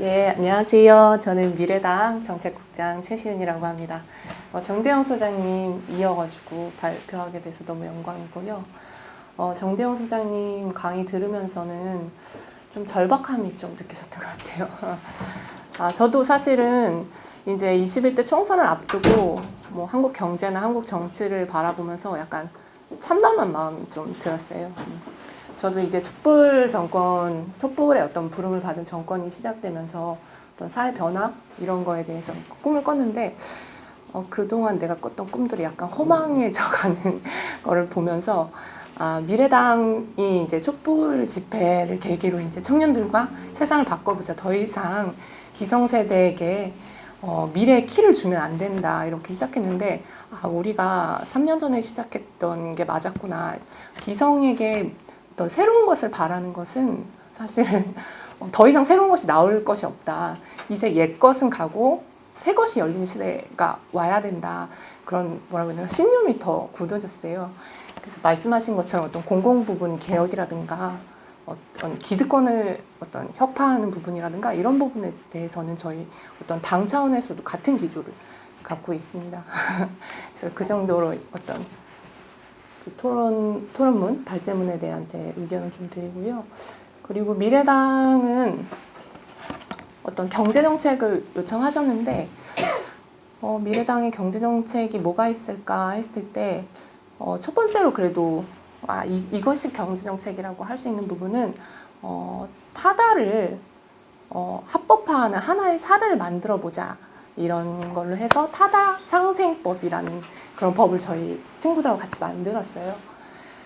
예, 안녕하세요. 저는 미래당 정책국장 최시은이라고 합니다. 정대영 소장님 이어가지고 발표하게 돼서 너무 영광이고요. 정대영 소장님 강의 들으면서는 좀 절박함이 좀 느껴졌던 것 같아요. 저도 사실은 이제 21대 총선을 앞두고 뭐 한국 경제나 한국 정치를 바라보면서 약간 참담한 마음이 좀 들었어요. 저도 이제 촛불의 어떤 부름을 받은 정권이 시작되면서 어떤 사회 변화 이런 거에 대해서 꿈을 꿨는데 그동안 내가 꿨던 꿈들이 약간 허망해져가는 거를 보면서 미래당이 이제 촛불 집회를 계기로 이제 청년들과 세상을 바꿔보자. 더 이상 기성세대에게 미래의 키를 주면 안 된다 이렇게 시작했는데 우리가 3년 전에 시작했던 게 맞았구나. 기성에게 어떤 새로운 것을 바라는 것은 사실은 더 이상 새로운 것이 나올 것이 없다. 이제 옛 것은 가고 새 것이 열린 시대가 와야 된다. 그런 뭐라고 해야 되나 신념이 더 굳어졌어요. 그래서 말씀하신 것처럼 어떤 공공부문 개혁이라든가 어떤 기득권을 어떤 혁파하는 부분이라든가 이런 부분에 대해서는 저희 어떤 당 차원에서도 같은 기조를 갖고 있습니다. 그래서 그 정도로 어떤 그 토론문, 발제문에 대한 제 의견을 좀 드리고요. 그리고 미래당은 어떤 경제정책을 요청하셨는데, 미래당의 경제정책이 뭐가 있을까 했을 때, 첫 번째로 그래도, 이것이 경제정책이라고 할 수 있는 부분은, 타다를, 합법화하는 하나의 사를 만들어 보자. 이런 걸로 해서 타다 상생법이라는 그런 법을 저희 친구들하고 같이 만들었어요.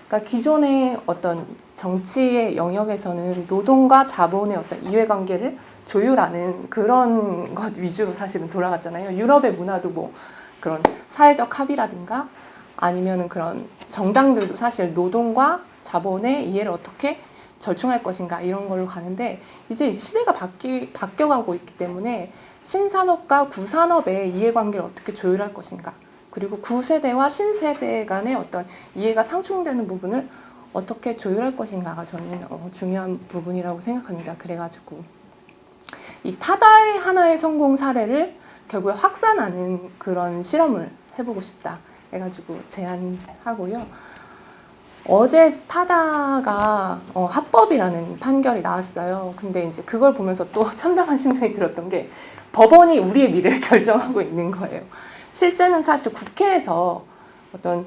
그러니까 기존의 어떤 정치의 영역에서는 노동과 자본의 어떤 이해관계를 조율하는 그런 것 위주로 사실은 돌아갔잖아요. 유럽의 문화도 뭐 그런 사회적 합의라든가 아니면은 그런 정당들도 사실 노동과 자본의 이해를 어떻게 절충할 것인가 이런 걸로 가는데 이제 시대가 바뀌어가고 있기 때문에 신산업과 구산업의 이해관계를 어떻게 조율할 것인가 그리고 구세대와 신세대 간의 어떤 이해가 상충되는 부분을 어떻게 조율할 것인가가 저는 중요한 부분이라고 생각합니다. 그래가지고 이 타다의 하나의 성공 사례를 결국에 확산하는 그런 실험을 해보고 싶다 해가지고 제안하고요. 어제 타다가 합법이라는 판결이 나왔어요. 근데 이제 그걸 보면서 또 참담한 심정이 들었던 게 법원이 우리의 미래를 결정하고 있는 거예요. 실제는 사실 국회에서 어떤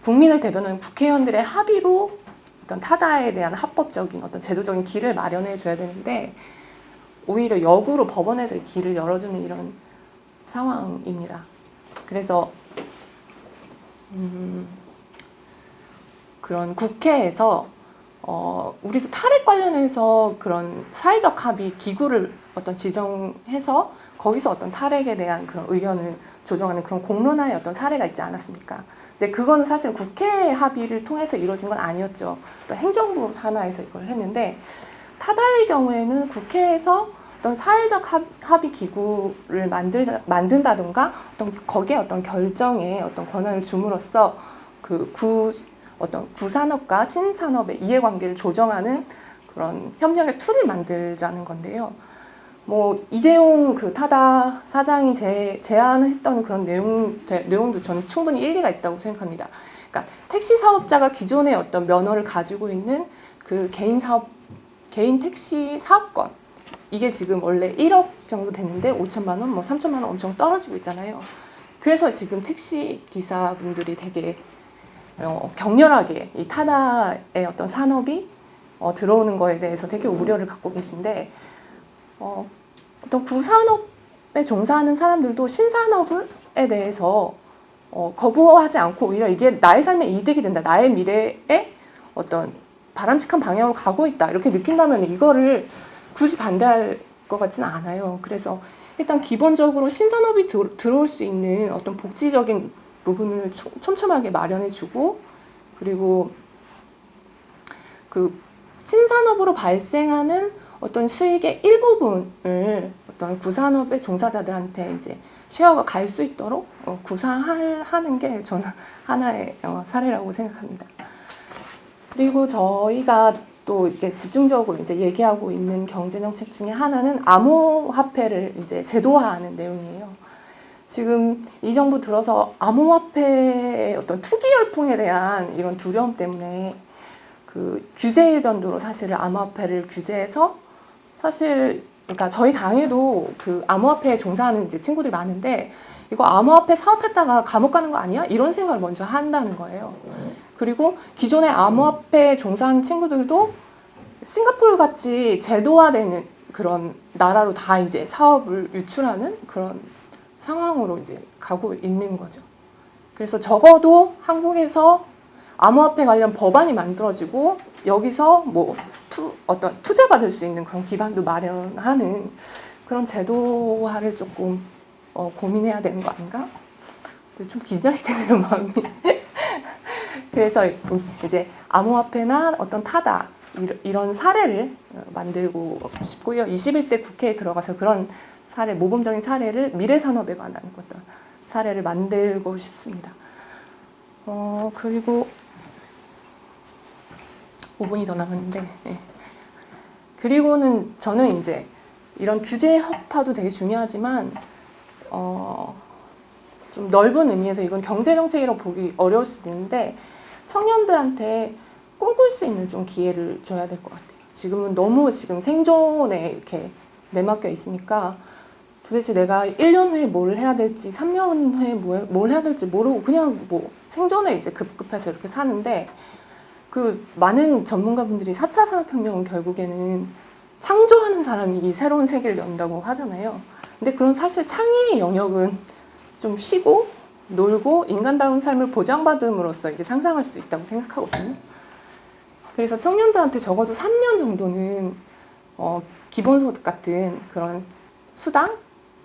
국민을 대변하는 국회의원들의 합의로 어떤 타다에 대한 합법적인 어떤 제도적인 길을 마련해 줘야 되는데 오히려 역으로 법원에서 길을 열어주는 이런 상황입니다. 그래서 그런 국회에서 우리도 탈핵 관련해서 그런 사회적 합의 기구를 어떤 지정해서 거기서 어떤 탈핵에 대한 그런 의견을 조정하는 그런 공론화의 어떤 사례가 있지 않았습니까? 근데 그거는 사실 국회 합의를 통해서 이루어진 건 아니었죠. 또 행정부 산하에서 이걸 했는데 타다의 경우에는 국회에서 어떤 사회적 합의 기구를 만든다든가 어떤 거기에 어떤 결정에 어떤 권한을 줌으로써 어떤 구산업과 신산업의 이해관계를 조정하는 그런 협력의 툴을 만들자는 건데요. 뭐 이재용 그 타다 사장이 제안했던 그런 내용도 저는 충분히 일리가 있다고 생각합니다. 그러니까 택시 사업자가 기존의 어떤 면허를 가지고 있는 그 개인 택시 사업권 이게 지금 원래 1억 정도 되는데 5천만 원, 뭐 3천만 원 엄청 떨어지고 있잖아요. 그래서 지금 택시 기사분들이 되게 격렬하게 이 타다의 어떤 산업이 들어오는 거에 대해서 되게 우려를 갖고 계신데 어떤 구산업에 종사하는 사람들도 신산업에 대해서 거부하지 않고 오히려 이게 나의 삶에 이득이 된다. 나의 미래에 어떤 바람직한 방향으로 가고 있다. 이렇게 느낀다면 이거를 굳이 반대할 것 같지는 않아요. 그래서 일단 기본적으로 신산업이 들어올 수 있는 어떤 복지적인 부분을 촘촘하게 마련해주고 그리고 그 신산업으로 발생하는 어떤 수익의 일부분을 어떤 구산업의 종사자들한테 이제 쉐어가 갈 수 있도록 구상하는 게 저는 하나의 사례라고 생각합니다. 그리고 저희가 또 이렇게 집중적으로 이제 얘기하고 있는 경제 정책 중에 하나는 암호화폐를 이제 제도화하는 내용이에요. 지금 이 정부 들어서 암호화폐의 어떤 투기 열풍에 대한 이런 두려움 때문에 그 규제 일변도로 사실 암호화폐를 규제해서 사실 그러니까 저희 당에도 그 암호화폐에 종사하는 이제 친구들이 많은데 이거 암호화폐 사업했다가 감옥 가는 거 아니야? 이런 생각을 먼저 한다는 거예요. 그리고 기존의 암호화폐에 종사하는 친구들도 싱가포르 같이 제도화되는 그런 나라로 다 이제 사업을 유출하는 그런 상황으로 이제 가고 있는 거죠. 그래서 적어도 한국에서 암호화폐 관련 법안이 만들어지고 여기서 뭐 어떤 투자받을 수 있는 그런 기반도 마련하는 그런 제도화를 조금 고민해야 되는 거 아닌가? 좀 긴장이 되는 마음이. 그래서 이제 암호화폐나 어떤 타다 이런 사례를 만들고 싶고요. 21대 국회에 들어가서 그런 사례, 모범적인 사례를 미래산업에 관한 어떤 사례를 만들고 싶습니다. 그리고 5분이 더 남았는데, 네. 그리고는 저는 이제 이런 규제 협파도 되게 중요하지만 좀 넓은 의미에서 이건 경제정책이라고 보기 어려울 수도 있는데 청년들한테 꿈꿀 수 있는 좀 기회를 줘야 될 것 같아요. 지금은 너무 지금 생존에 이렇게 내맡겨 있으니까 도대체 내가 1년 후에 뭘 해야 될지 3년 후에 뭘 해야 될지 모르고 그냥 뭐 생존에 이제 급급해서 이렇게 사는데 그 많은 전문가분들이 4차 산업혁명은 결국에는 창조하는 사람이 이 새로운 세계를 연다고 하잖아요. 근데 그런 사실 창의의 영역은 좀 쉬고 놀고 인간다운 삶을 보장받음으로써 이제 상상할 수 있다고 생각하거든요. 그래서 청년들한테 적어도 3년 정도는 기본소득 같은 그런 수당,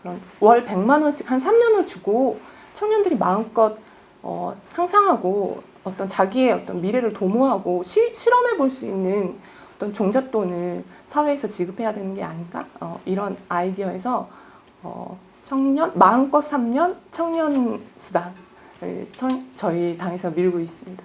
그런 월 100만 원씩 한 3년을 주고 청년들이 마음껏 상상하고 어떤 자기의 어떤 미래를 도모하고 실험해 볼 수 있는 어떤 종잣돈을 사회에서 지급해야 되는 게 아닐까? 이런 아이디어에서 청년 마음껏 3년 청년 수당을 저희 당에서 밀고 있습니다.